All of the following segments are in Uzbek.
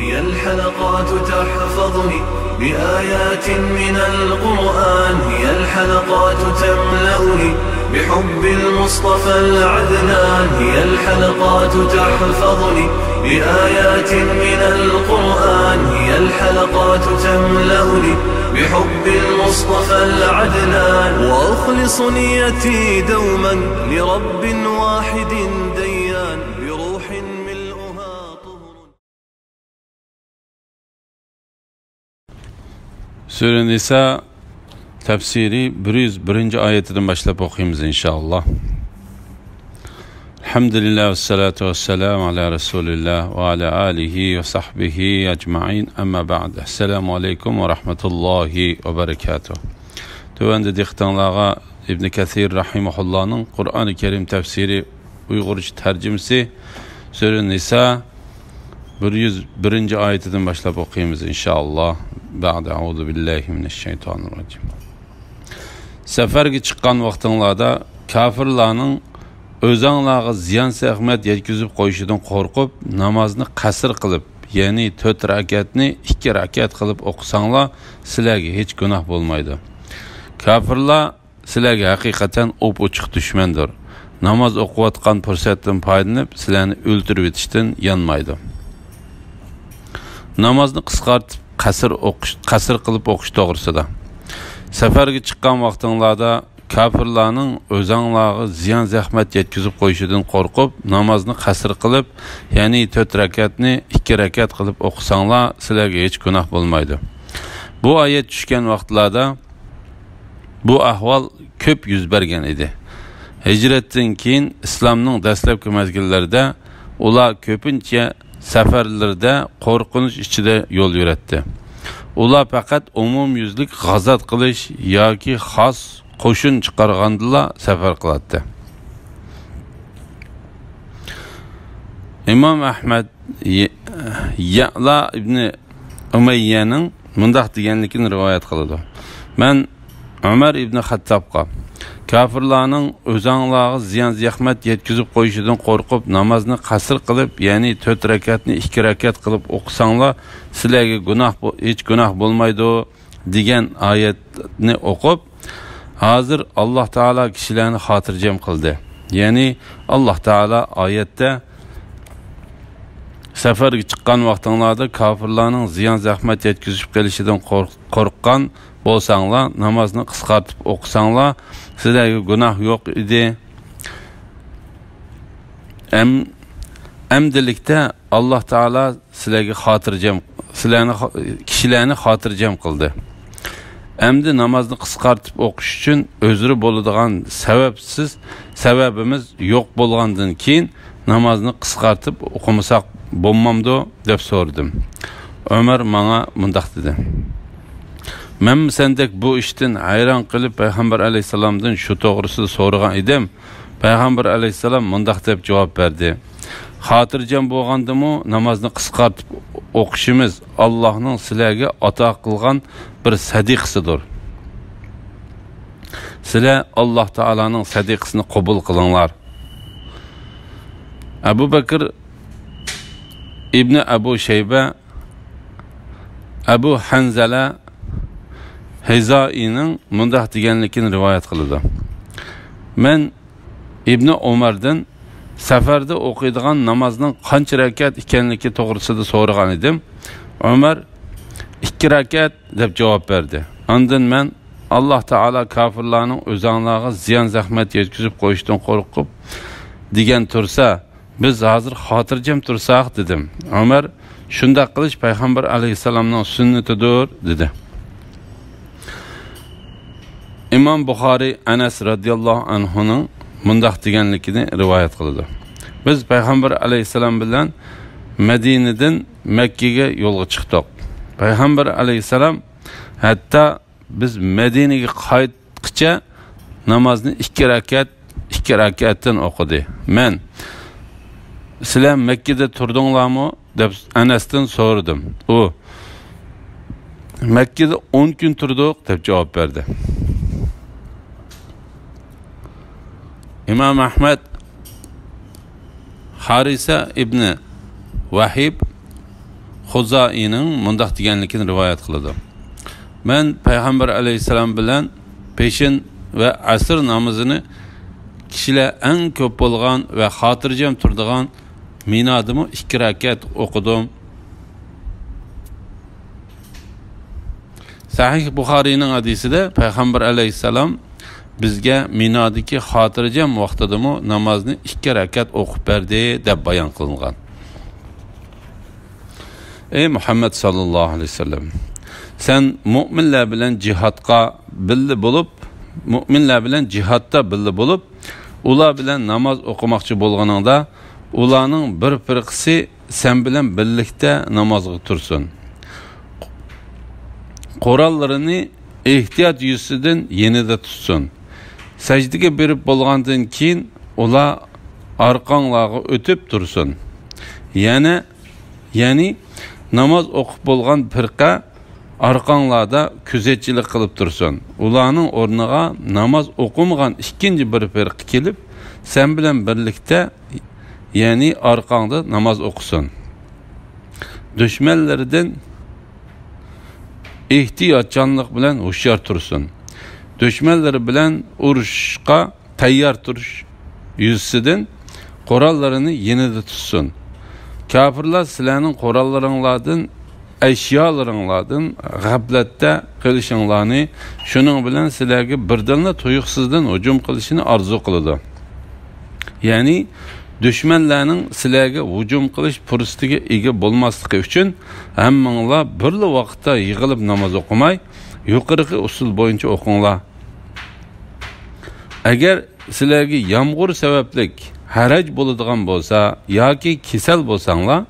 هي الحلقات تحفظني بآيات من القرآن، هي الحلقات تملأني بحب المصطفى العدنان، هي الحلقات تحفظني بآيات من القرآن، هي الحلقات تملأني بحب المصطفى العدنان، وأخلص نيتي دوما لرب واحد ديان بروح ملؤها طهر. Sure Nisa tefsiri 101. ayetinden başlayıp okuyayım inşallah. Elhamdülillah ve salatu ve selamu ala Resulillah ve ala alihi ve sahbihi ecma'in, amma ba'd. Esselamu aleyküm ve rahmetullahi ve berekatuhu. Tövende diktanlığa İbn Kathir rahimahullah'ın Kur'an-ı Kerim tefsiri Uygurca tercümesi Sure Nisa 101. ayetinden başlayıp okuyayım inşallah. Ba'de auzu billahi mineşşeytanirracim. Seferge çıkan vaqtinglarda kafirlarning o'zinglarga ziyon zahmat yetkazib qo'yishidan qo'rqib namozni qasr qilib, ya'ni 4 rakatni 2 rakat qilib o'qisanglar, sizlarga hech gunoh bo'lmaydi. Kafirlar sizlarga haqiqatan o'p-ochiq dushmandir. Namoz o'qiyotgan fursatdan foydalanib, sizlarni o'ldirib etishdan yanmaydi. Namozni qisqartib qasr qilib o'qish to'g'risida. Safarga chiqqan vaqtinglarda kafirlarning o'zinglarga ziyon zahmat yetkazib qo'yishidan qo'rqib, namozni qasr qilib, ya'ni 4 rakatni 2 rakat qilib o'qisanglar, sizlarga hech gunoh bo'lmaydi. Bu oyat tushgan vaqtlarda bu ahvol ko'p yuz bergan edi. Hijratdan keyin islomning dastlabki mezgillarida ular ko'pincha safarlarda qo'rqinish ichida yo'l yuratdi. Ular faqat umumyuzlik g'azat qilish yoki xos qo'shin chiqargandilar safar qiladi. Imom Ahmad Ya'la ibn Umayyaning mundaq deganligini rivoyat qiladi. Men Umar ibn Xattobga kafirlarning o'zinglarga ziyon zahmat yetkazib qo'yishidan qo'rqib namozni qasr qilib, ya'ni 4 rakatni 2 rakat qilib o'qisanglar, sizlarga hech gunoh bo'lmaydi degan oyatni o'qib, hozir Alloh taolo kishilarni xotirjam qildi. Ya'ni Alloh taolo oyatda safarga chiqqan vaqtinglarda kafirlarning ziyon zahmat yetkazib kelishidan qo'rqqan bo'lsanglar, namozni qisqartib o'qisanglar, sizlarga gunoh yo'q edi. Amdilikda Alloh taolo sizlarga kishilarni xotirjam qildi. Endi namozni qisqartib o'qish uchun o'zri bo'ladigan sababimiz yo'q bo'lgandan keyin namozni qisqartib o'qimasak bo'lmamdi deb so'radim. Umar menga mundaq dedi: "Men sendek bu ishdan hayron qilib Payg'ambar alayhisalomdan shu to'g'risida so'ragan edim. Payg'ambar alayhisalom mundaq deb javob berdi: xotirjam bo'lgandimi, namozni qisqartib o'qishimiz Allohning sizlarga ato qilgan bir sadiqasidir. Sizlar Alloh taolaning sadiqasini qabul qilinglar." Abu Bakr ibn Abu Shayba, Abu Hanzala Hizoining mundaq deganligini rivoyat qiladi. Men Ibn Umardan safarda o'qiydigan namozning qancha rakat ekanligi to'g'risida so'ragan edim. Umar 2 rakat deb javob berdi. Ondan men Alloh taolo kafirlarning o'zinglarga ziyon zahmat yetkazib qo'yishdan qo'rqib degan tursa, biz hozir xotirjam tursak dedim. Umar shunday qilish Payg'ambar alayhisalomning sunnatidir dedi. İmam Buxoriy Anas radhiyallohu anhuning mundaq deganligini rivoyat qildi. Biz Payg'ambar alayhisalom bilan Madinadan Makkaga yo'lga chiqdik. Payg'ambar alayhisalom hatto biz Madinaga qaytqicha namozni 2 rakatdan o'qidi. Men sizlar Makkada turdinglarmi deb Anasdan so'radim. U Makkada 10 kun turdik deb javob berdi. İmam Ahmed Harisa ibn Vahib Xuzoiyning mundaq deganligini rivoyat qiladi. Men payg'ambar alayhisalom bilan peshin va asr namozini kishilar eng ko'p bo'lgan va xotirjam turadigan Minodimi 2 rakat o'qidim. Sahih Buxoriyning hadisida payg'ambar alayhisalom bizga Minodagi xotirjam vaqtidami namozni 2 rakat o'qib berdi deb bayon qilingan. Ey Muhammad sallallohu alayhi vasallam, sen mu'minlar bilan jihadga birga bo'lib, mu'minlar bilan jihadda birga bo'lib, ular bilan namoz o'qimoqchi bo'lganingda, ularning bir firqasi sen bilan birlikda namozga tursin. Qorallarini ehtiyot yuzidan yenida tutsin. Sajdaga berib bo'lgandan keyin ular orqanglarga o'tib tursin. Ya'ni namoz o'qib bo'lgan firqa orqanglarda kuzatchilik qilib tursin. Ularning o'rniga namoz o'qimagan ikkinchi bir firqa kelib, sen bilan birlikda, ya'ni orqangda namoz o'qisin. Dushmanlardan ehtiyotchanlik bilan hushyor tursin. Dushmanlar bilan urushga tayyor turish yuzasidan qorallarini yenida tutsin. Kafirlar sizlarning qorallaringlardan, ashyolardan g'aflatda qilishinglarni, shuning bilan sizlarga birdilni tuyuqsizdan hujum qilishini orzu qiladi. Ya'ni dushmanlarning sizlarga hujum qilish fursatiga ega bo'lmasligi uchun hammanglar birli vaqtda yig'ilib namoz o'qimay, yuqorqi usul bo'yicha o'qinglar. Agar sizlarga yomg'ir sabablik haraj bo'ladigan bo'lsa yoki kasal bo'lsanglar,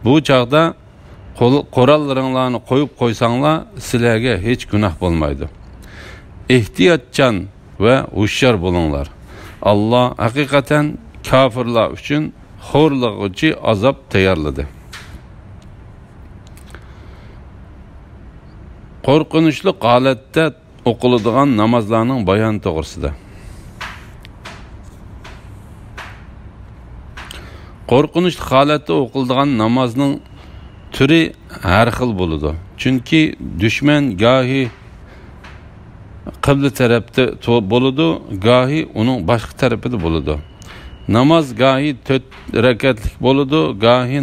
bu chaqda qorallaringlarni qo'yib qo'ysanglar, sizlarga hech gunoh bo'lmaydi. Ehtiyotchan va hushyor bo'linglar. Alloh haqiqatan kafirlar uchun xo'rlig'uchi azob tayyorladi. Qo'rqinchli holatda o'qiladigan namozlarning bayon to'g'risida. Qo'rqinchli holatda o'qiladigan namozning turi har xil bo'ladi. Chunki dushman gohi qibla tarafda bo'ladi, gohi uning boshqa tarafida bo'ladi. Namoz gohi 4 rakatlik bo'ladi, gohi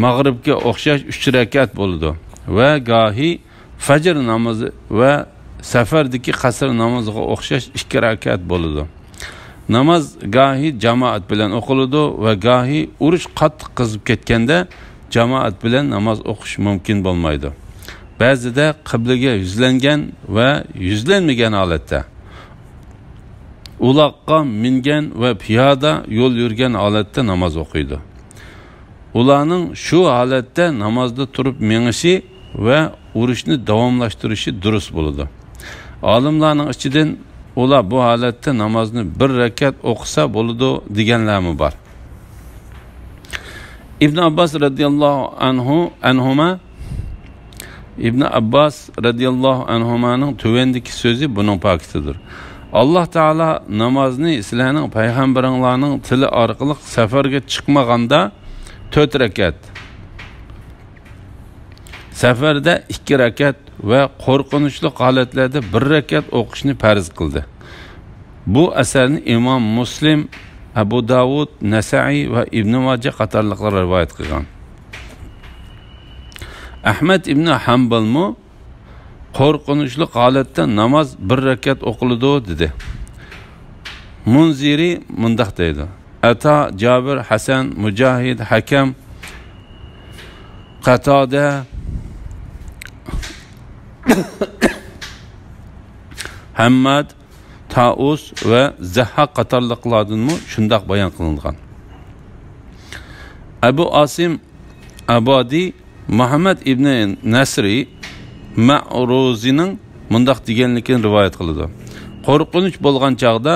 mag'ribga o'xshash 3 rakat bo'ladi va gohi fajr namozi va safardagi qasr namoziga o'xshash 2 rakat bo'ladi. Namoz gohi jamoat bilan o'qiladi va gohi urush qattiq qizib ketganda jamoat bilan namoz o'qish mumkin bo'lmaydi. Ba'zida qiblaga yuzlangan va yuzlanmagan holatda, uloqqa mingan va piyoda yo'l yurgan holatda namoz o'qiydi. Ularning shu holatda namozda turib mengishi va urushni davomlashtirishi durust bo'ladi. Olimlarning ichidan ular bu holatda namozni 1 rakat o'qisa bo'ladi deganlarmi bor. Ibn Abbas radhiyallohu anhumaning tuvendiki so'zi buning pakitidir. Allah Taala namozni sizlarning payg'ambaringlarning tili orqali safarga chiqmaganda 4 rakat, safarda 2 rakat va qo'rqinchli holatlarda 1 rakat o'qishni farz qildi. Bu asarni Imom Muslim, Abu Davud, Nasa'iy va Ibn Majah qatorliqlar rivoyat qilgan. Ahmad ibn Hanbal mu qo'rqinchli holatda namoz 1 rakat o'qiladi dedi. Munziri mundaq deydi: Ata, Jabir, Hasan, Mujahid, Hakam, Qatada, Hammad, Taus va Zahhaq qatorliqlardan mu shundaq bayon qilingan. Abu Asim Abadi Muhammad ibn Nasri Ma'ruzining mundaq deganligini rivoyat qiladi. Qo'rqinch bo'lgan chaqda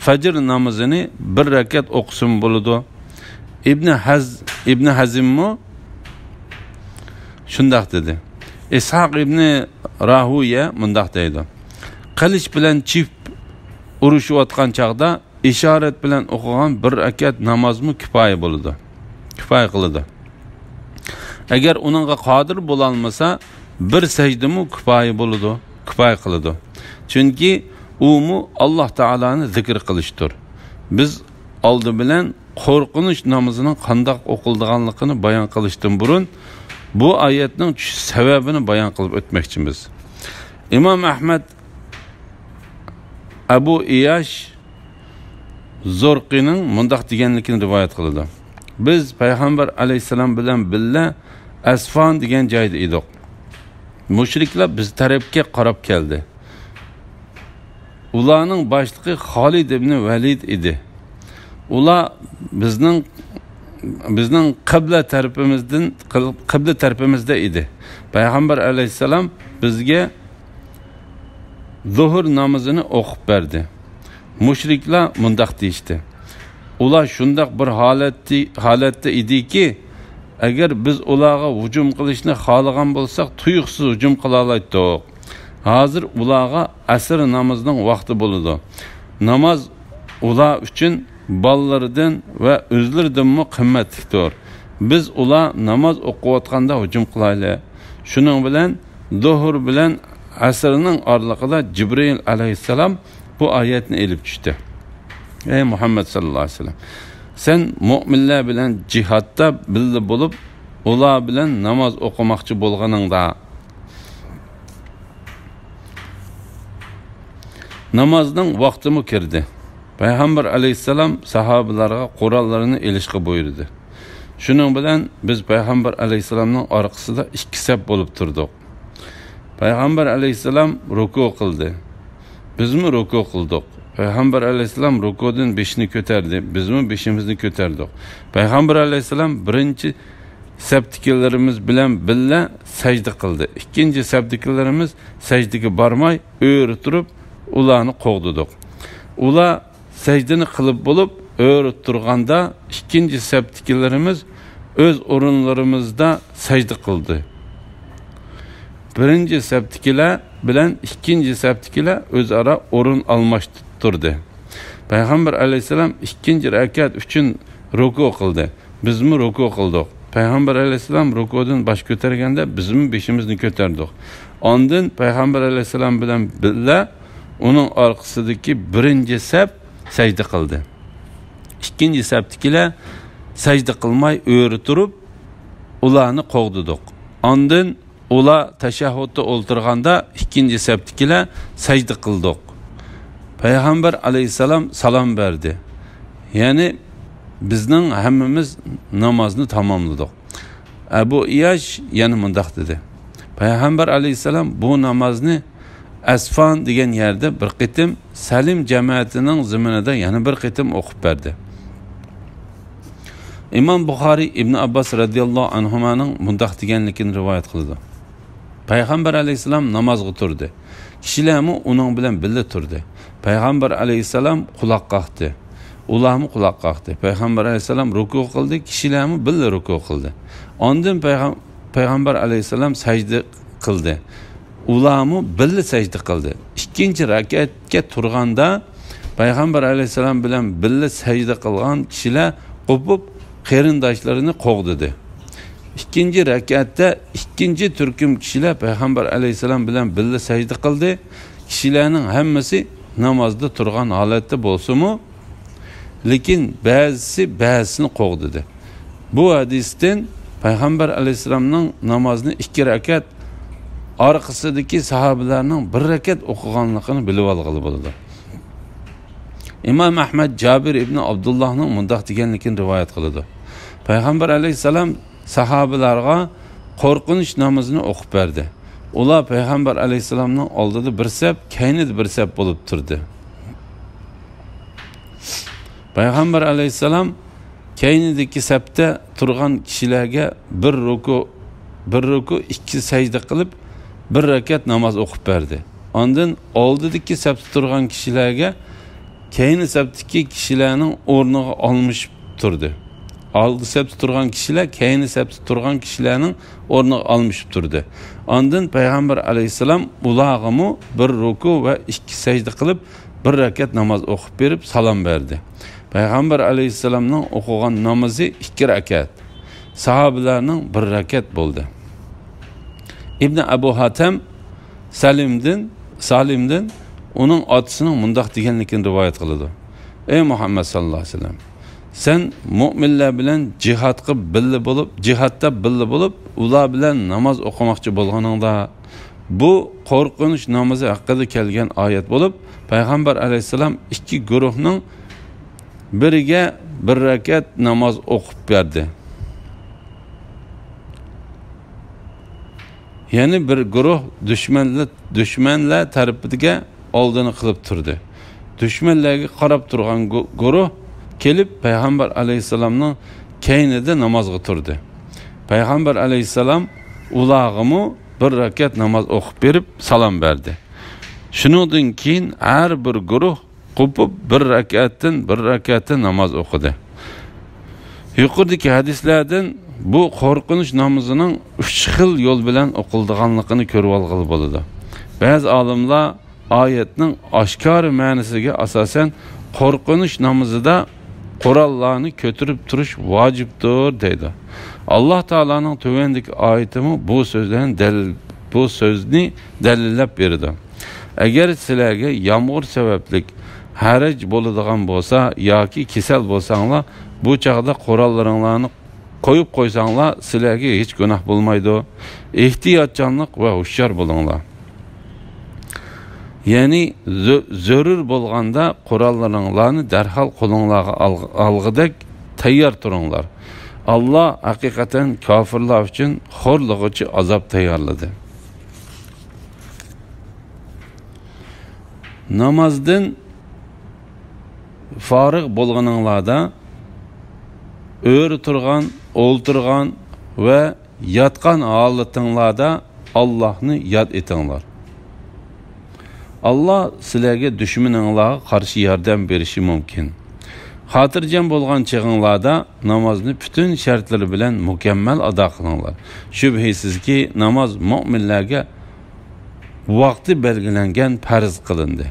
fajr namozini 1 rakat o'qisin bo'ladi. Ibn Hazm mu shundaq dedi. Ishaq ibn Rahuya mundaq deydi: Qilich bilan chip urushayotgan chaqda ishorat bilan o'qigan 1 rakat namozmi kifoya bo'ladi. Kifoya qiladi. Agar uningga qodir bo'la olmasa, bir sajdami kifoya bo'ladi, kifoya qiladi. Chunki u Alloh taolani zikr qilishdir. Biz oldi bilan qo'rqinish namozining qanday o'qilganligini bayon qilishdan burun bu oyatning tushish sababini bayon qilib o'tmoqchimiz. Imom Ahmad Abu Iyash Zorqining mundaq deganligini rivoyat qildi. Biz payg'ambar alayhisalom bilan billa Asfon degan joyda edik. Mushriklar biz tarafga qarab keldi. Ularning boshlig'i Xolid ibn Valid edi. Ular bizning qibla tarafimizda edi. Payg'ambar alayhisalom bizga zuhur namozini o'qib berdi. Mushriklar mundaq deyishdi. Ular shundaq bir holatda ediki, agar biz ularga hujum qilishni xohlagan bo'lsak, tuyuqsiz hujum qila oldik. Hozir ularga asr namozining vaqti bo'ladi. Namoz ular uchun ballardan va o'zlaridan qimmatlidir. Biz ular namoz o'qiyotganda hujum qilaylik. Shuning bilan zuhur bilan asrning oralig'ida Jibril alayhisalom bu oyatni elib tushdi. Ey Muhammad sallallohu alayhi vasallam, sen mu'minlar bilan jihadda birga bo'lib, ular bilan namoz o'qimoqchi bo'lganingda namozning vaqtimi kirdi. Payg'ambar alayhisalom sahobalarga qurollarini elishga buyurdi. Shuning bilan biz payg'ambar alayhisalomning orqasida ikki saf bo'lib turdik. Payg'ambar alayhisalom ruku qildi. Bizmi ruku qildik. Payg'ambar alayhisalom rukudan 5ni ko'tardi. Bizmi 5imizni ko'tardik. Payg'ambar alayhisalom birinchi safdikilarimiz bilan billa sajda qildi. Ikkinchi safdikilarimiz sajdaga bormay o'ri turib ularni qo'g'didik. Ular sajdani qilib bo'lib o'ri turganda ikkinchi safdikilarimiz o'z o'rinlarimizda sajda qildi. Birinchi safdikilar bilan ikkinchi safdikilar o'zaro o'rin almashtirdi. Payg'ambar alayhisalom ikkinchi rakat uchun ruku qildi. Bizmi ruku qildik. Payg'ambar alayhisalom rukudan bosh ko'targanda bizmi beshimizni ko'tardik. Ondan payg'ambar alayhisalom bilan birga uning orqasidagi birinchi saf sajda qildi. Ikkinchi safdikilar sajda qilmay o'ri turib ularni qo'g'didik. Ondan ular tashahhudda o'ltirganda ikkinchi safdikilar sajda qildik. Payg'ambar alayhisalom salom berdi. Ya'ni bizning hammamiz namozni tamomladik. Abu Iyash yana mundaq dedi. Payg'ambar alayhisalom bu namozni Asfon degan yerda bir qitim Salim jamoatining ziminida yana bir qitim o'qib berdi. Imom Buxoriy Ibn Abbas radhiyallohu anhumaning mundaq deganligini rivoyat qildi. Payg'ambar alayhisalom namozga turdi. Kishilarmi uning bilan birga turdi. Payg'ambar alayhisalom quloq qoqdi. Ularmi quloq qoqdi. Payg'ambar alayhisalom ruku qildi, kishilarmi birga ruku qildi. Ondan payg'ambar alayhisalom sajda qildi. Ularmi birga sajda qildi. Ikkinchi rakatga turganda payg'ambar alayhisalom bilan birga sajda qilgan kishilar qo'pib qarindoshlarini qo'g'didi. İkinci rakatta ikinci turkum kishilar payg'ambar alayhisalom bilan birga sajda qildi. Kishilarning hammasi namozda turgan holatda bo'lsa-mu, lekin ba'zisini qo'g'didi. Bu hadisdan payg'ambar alayhisalomning namozini 2 rakat orqasidagi sahobalarning 1 rakat o'qiganligini bilib olg'ili bo'ldi. Imom Ahmad Jabir ibn Abdullohning mundaq deganligini rivoyat qildi. Payg'ambar alayhisalom sahobalarga qo'rqinish namozini o'qib berdi. Ular payg'ambar alayhisalomning oldida bir saf, keynida bir saf bo'lib turdi. Payg'ambar alayhisalom keynidagi safda turgan kishilarga bir ruku 2 sajda qilib 1 rakat namoz o'qib berdi. Ondan oldidagi safda turgan kishilarga keyni safdagi kishilarning o'rniga olmishib turdi. Oldi safda turgan kishilar keyni safda turgan kishilarning o'rniga olmishib turdi. Ondan payg'ambar alayhisalom ularga bir ruku va 2 sajda qilib 1 rakat namoz o'qib berib salom berdi. Payg'ambar alayhisalomning o'qigan namozi 2 rakat. sahabelerning bir rakat bo'ldi. İbn Abu Hatem Salim'den onun otasining mundaq deganligini rivoyat qiladi. Ey Muhammad sallallohu alayhi vasallam, sen mu'minlar bilan jihadga jihatda birga bo'lib, ular bilan namoz o'qimoqchi bo'lganingda, bu qo'rqinch namozi haqida kelgan oyat bo'lib, payg'ambar alayhisalom ikki guruhning biriga bir rakat namoz o'qib berdi. Yani bir guruh düşmanlar tarafiga oldini qilib turdi. Düşmanlarga qarab turgan guruh kelib payg'ambar alayhisalomning keynida namozga turdi. Payg'ambar alayhisalom ularga bir rakat namoz o'qib berib salom berdi. Shuningdan keyin har bir guruh qopib bir rakatdan namoz o'qidi. Yuqoridagi hadislardan bu qo'rqinch namozining 3 xil yo'l bilan o'qildiganligini ko'rib olg'ili bo'ladi. Ba'zi olimlar oyatning oshkor ma'nosiga asosan qo'rqinch namozida qurollarni ko'tarib turish vojibdir deydi. Alloh taolaning tuvandagi oyatimi bu so'zni dalillab berdi. Agar sizlarga yomg'ir sababli haraj bo'ladigan bo'lsa yoki kasal bo'lsanglar, bu chaqda qurollaringlarni qo'yib qo'ysanglar, sizlarga hech gunoh bo'lmaydi. Ehtiyotchanlik va hushyor bo'linglar. Yani zarur bo'lganda qurollaringlarni darhol qo'lingizga olg'idek tayyor turinglar. Allah haqiqatan kofirlar uchun xo'rlig'ichi azob tayyorladi. Namozdan forig' bo'lganinglarda o'ri turgan, o'ltirgan va yotgan holatinglarda Allohni yod etinglar. Allah sizlarga dushmaninglarga qarshi yordam berishi mumkin. Xotirjam bo'lgan chig'inglarda namozni bütün shartlari bilan mukammal ado qilinglar. Shubhisizki namoz mu'minlarga vaqti belgilangan farz qilindi.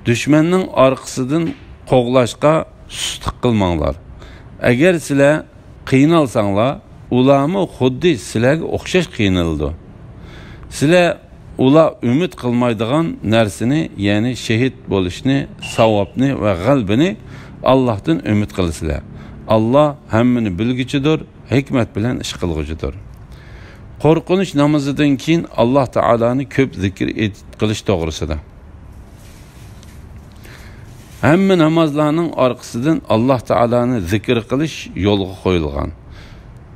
Dushmanning orqasidan qo'g'lashga sustlik qilmanglar. Agar sizlar qiynalsanglar, ularmi xuddi sizlarga o'xshash qiynaldi. Sizlar ular umid qilmaydigan narsani, ya'ni shahid bo'lishni, savobni va g'albini Allohdan umid qilasizlar. Alloh hammani bilguchidir, hikmat bilan ish qilguchidir. Qo'rqinch namozidan keyin Alloh taolani ko'p zikr qilish to'g'risida. Hamma namozlarning orqasidan Alloh taolani zikr qilish yo'lga qo'yilgan.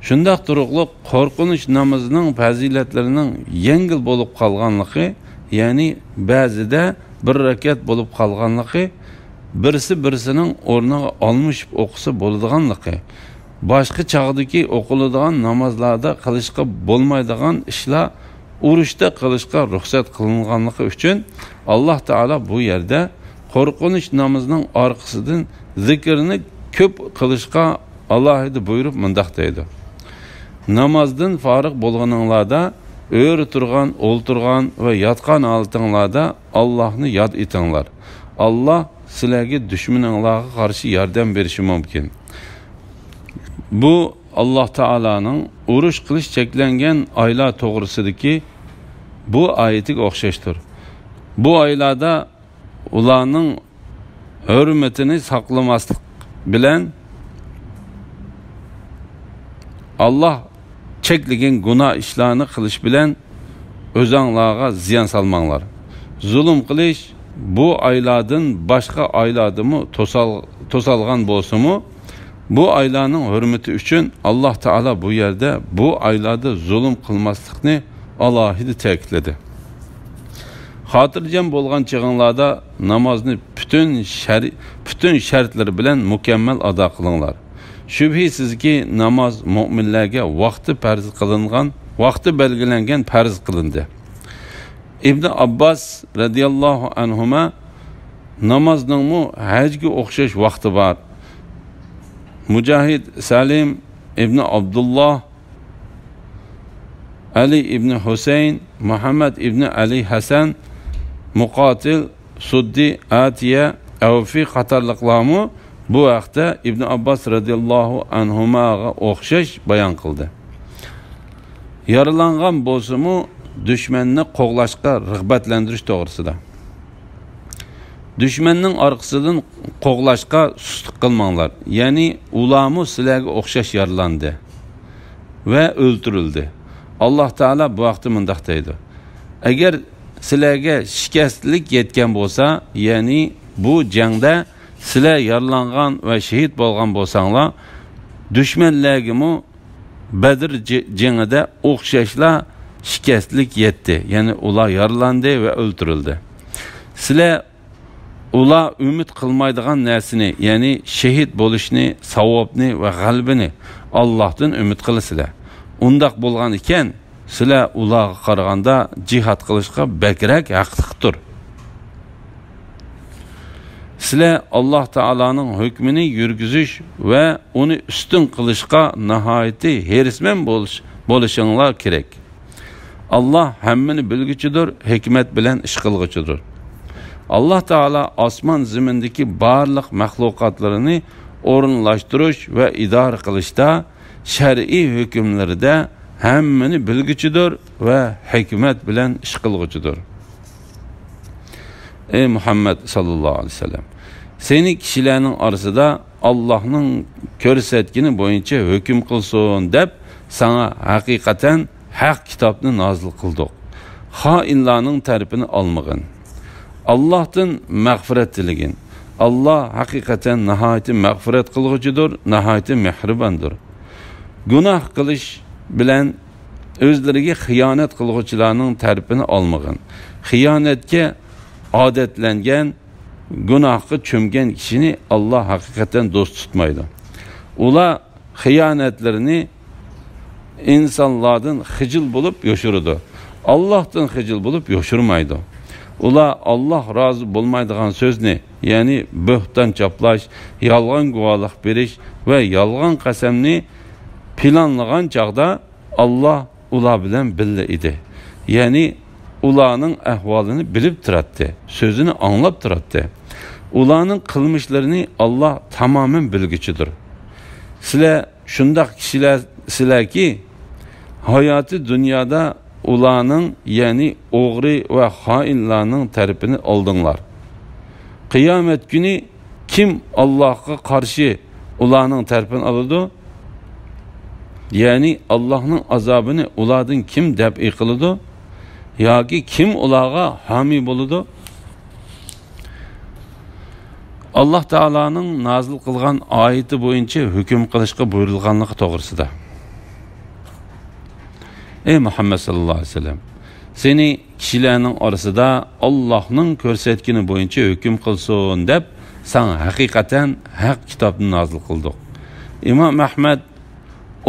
Shundaq turuqliq qo'rqinch namozining fazilatlarining yengil bo'lib qolganligi, ya'ni ba'zida bir rakat bo'lib qolganligi, birisining o'rniga olmishib o'qisa bo'ladiganligi, boshqa chog'dagi o'qiladigan namozlarda qilishga bo'lmaydigan ishlar urushda qilishga ruxsat qilinganligi uchun Alloh taolo bu yerda qo'rqinch namozining orqasidan zikrni ko'p qilishga alohida buyurib mundaq deydi. Namozdan forig' bo'lganinglarda, o'ri turgan, o'ltirgan va yotgan holatinglarda Allohni yod etinglar. Alloh sizlarga dushmaninglarga qarshi yordam berishi mumkin. Bu Alloh taolaning urush qilish cheklangan oylar to'g'risidagi bu oyatiga o'xshashdir. Bu oylarda ularning hurmatini saqlamaslik bilan Allah çekligen günah işlerini qilish bilan o'zinglarga ziyon salmanglar. Zulm qilish bu aylardan başqa aylardımı to'salgan bo'lsa-mu, bu aylarning hurmati uchun Alloh taolo bu yerda bu aylarda zulm qilmaslikni alohida ta'kidladi. Xotirjam bo'lgan chig'inglarda namozni bütün shartlari bilan mukammal ado qilinglar. Shubhisizki namoz mu'minlarga vaqti belgilangan farz qilindi. İbn Abbas radiyallohu anhuma namozning hajga o'xshash vaqti bor. Mujahid Salim ibn Abdullah, Ali ibn Husayn, Muhammad ibn Ali Hasan, Muqatil, Suddi, Atiya, Avfi qatorliqlarmi bu vaqtda İbn Abbas radhiyallohu anhumaga o'xshash bayon qildi. Yaralangan bo'lsa-mu dushmanni qo'g'lashga rag'batlantirish to'g'risida. Dushmanning orqasidan qo'g'lashga sustlik qilmanglar. Ya'ni ularmu sizlarga o'xshash yaralandi va o'ldirildi. Alloh taolo bu vaqtda mundaq deydi. Agar sizlarga shikastlik yetgan bo'lsa, ya'ni bu jangda sizlar yaralangan va shahid bo'lgan bo'lsanglar, dushmanlarga Badr jangida o'xshashlar shikastlik yetdi. Ya'ni ular yaralandi va o'ldirildi. Sizlar ular umid qilmaydigan narsani, ya'ni shahid bo'lishni, savobni va g'albini Allohdan umid qilasizlar. Undaq bo'lgan ekan, sizlar ularga qaraganda jihad qilishga bakrak haqliqdir. Sizlar Alloh taolaning hukmini yurgizish va uni ustun qilishga nihoyatda hirismand bo'lishinglar kerak. Alloh hammani bilguchidir, hikmat bilan ish qilguchidir. Alloh taolo osmon zimindagi barliq mahluqotlarini o'rinlashtirish va idora qilishda, shar'iy hukmlarida hammani bilguchidir va hikmat bilan ish qilguchidir. Ey Muhammad sallallohu alayhi vasallam, seni kishilarning orasida Allohning ko'rsatgani bo'yicha hukm qilsin deb sana haqiqatan haq kitobni nozil qildik. Xoinlarning tarafini olmag'in. Allohdan mag'firat tiligin. Alloh haqiqatan nihoyat mag'firat qilguchidir, nihoyat mehribondir. Gunoh qilish bilan o'zlariga xiyonat qiluvchilarning tarafini olmag'in. Xiyonatga odatlangan, gunohga cho'mgan kishini Alloh haqiqatan do'st tutmaydi. Ular xiyonatlarini insonlardan xijil bo'lib yoshiradi. Allohdan xijil bo'lib yoshirmaydi. Ular Alloh rozi bo'lmaydigan so'zni, ya'ni bo'hton choplash, yolg'on guvohlik berish va yolg'on qasamni planlagan chaqda Alloh ular bilan birga edi. Ya'ni ularning ahvolini bilib turadi, so'zini anglab turadi. Ularning qilmishlarini Alloh tamoman bilguchidir. Sizlar shundaq kishilar sizlarki, hayoti dunyoda ularning, ya'ni o'g'ri va xoinlarning tarafini oldinglar. Qiyomat kuni kim Allohga qarshi ularning tarafini oladi? Ya'ni Allohning azobini ulardan kim dab'i qiladi? Yoki kim ularga homiy bo'ladi? Alloh taolaning nozil qilgan oyati bo'yicha hukm qilishga buyurilganligi to'g'risida. Ey Muhammad sallallohu alayhi vasallam, seni kishilarning orasida Allohning ko'rsatgani bo'yicha hukm qilsin deb sana haqiqatan haq kitobni nozil qildik. Imom Ahmad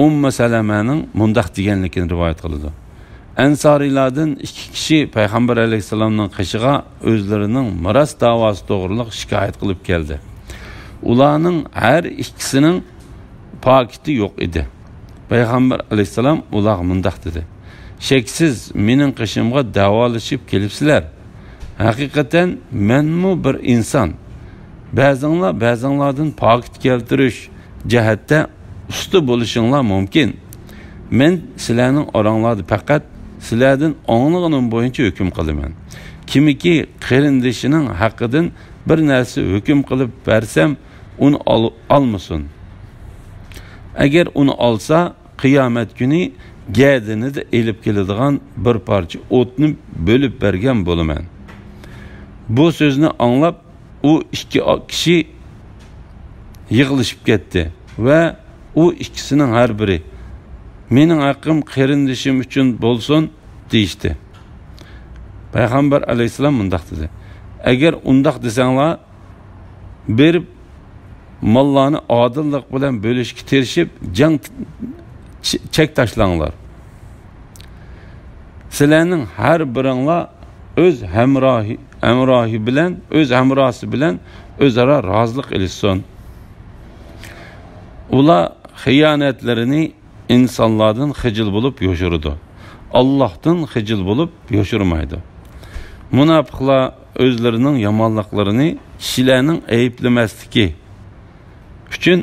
Ummu Salamaning mundaq deganligini rivoyat qiladi. Ansorilardan 2 kishi payg'ambar alayhisalomning qishiga o'zlarining miros da'vosi to'g'riliq shikoyat qilib keldi. Ularning har ikkisining pokiti yo'q edi. Payg'ambar alayhisalom ularga mundaq dedi: "Sheksiz mening qishimga davolashib kelibsizlar. Haqiqatan menmu bir inson. Ba'zinglardan pokit keltirish jihatda usta bo'lishinglar mumkin. Men sizlarning oranglarda faqat sizlardan onlig'inim bo'yicha hukm qilaman. Kimiki qarindishining haqqidan bir narsa hukm qilib bersam, uni olmasin. Agar uni olsa, qiyomat kuni gadini de elib keladigan bir parcha o'tni bo'lib bergan bo'laman." Bu so'zni anglab, u 2 kishi yig'ilishib ketdi va u ikkisining har biri "Mening haqqim qarindishim uchun bo'lsin" deydi. Payg'ambar alayhisalom mundaq dedi: "Agar undaq desanglar, berib mollarni odillik bilan bo'lishga tirishib, jang chek tashlanglar. Sizlarning har biringlar o'z hamrohi bilan, o'z hamrosi bilan o'zaro rozilik qilishsin." Ular xiyonatlarini insonlardan xijil bo'lib yoshirdi. Allohdan xijil bo'lib yoshirmaydi. Munofiqlar o'zlarining yomonliklarini kishilarning ayiblamaslikka uchun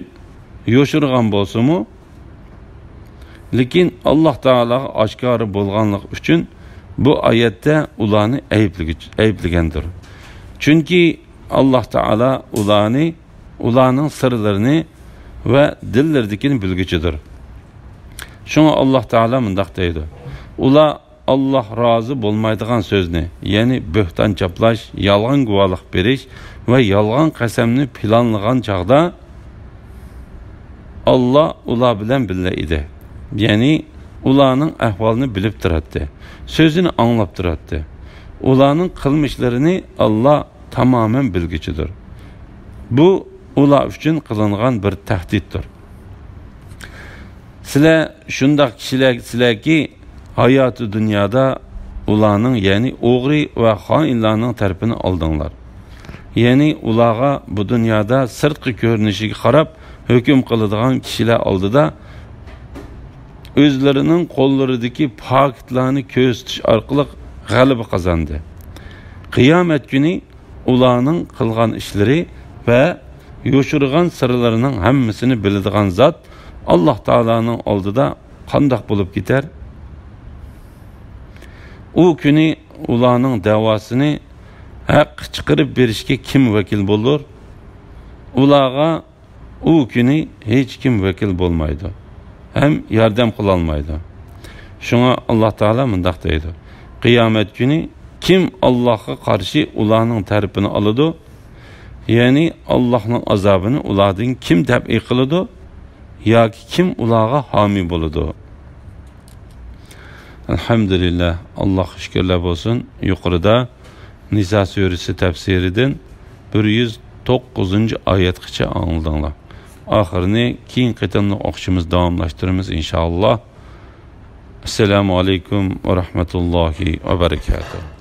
yo'shirgan bo'lsa-mu, lekin Alloh taolaga oshkora bo'lganlik uchun bu oyatda ularni ayblagandir. Chunki Alloh taolo ularning sirlarini va dillardikini bilguchidir. Shunga Alloh taolo mundaq deydi: ular Allah razı bo'lmaydigan so'zni, ya'ni bo'hton chaplash, yolg'on guvohlik berish va yolg'on qasamni planlagan chaqda Allah ular bilan birga edi. Ya'ni ularning ahvolini bilib turadi, so'zini anglab turadi. Ularning qilmishlarini Allah tamamen bilguchidir. Bu ular uchun qilingan bir tahdiddir. Sizlar shunday kishilarki hayatı dünyada ularning, ya'ni o'g'ri va xoinlarning tarafini oldinglar. Ya'ni ularga bu dunyoda sirtqi ko'rinishiga qarab hukm qiladigan kishilar oldida o'zlarining qo'llaridagi faktlarni ko'rsatish orqali g'alaba qozondi. Qiyomat kuni ularning qilgan ishlari va yo'shirgan sirlarining hammasini biladigan zot Alloh taolaning oldida qandoq bo'lib ketar? U kuni ularning davosini haq chiqarib berishga kim vakil bo'lur? Ularga u kuni hech kim vakil bo'lmaydi, ham yordam qila olmaydi. Shunga Alloh taolo mundaq deydi: qiyomat kuni kim Allohga qarshi ularning tarafini oladi? Ya'ni Allohning azobini ulardan kim tabiy qiladi yoki kim ularga homiy bo'ladi? Elhamdülillah, Allah şükürler olsun. Yukarıda Nisa suresi tefsirinden 109. ayetkiçe anıldığınlar. Ahirini keyin qitimli o'qishimiz davomlashtiramiz inşallah. Assalamu alaykum ve rahmetullahi ve berekatuhu.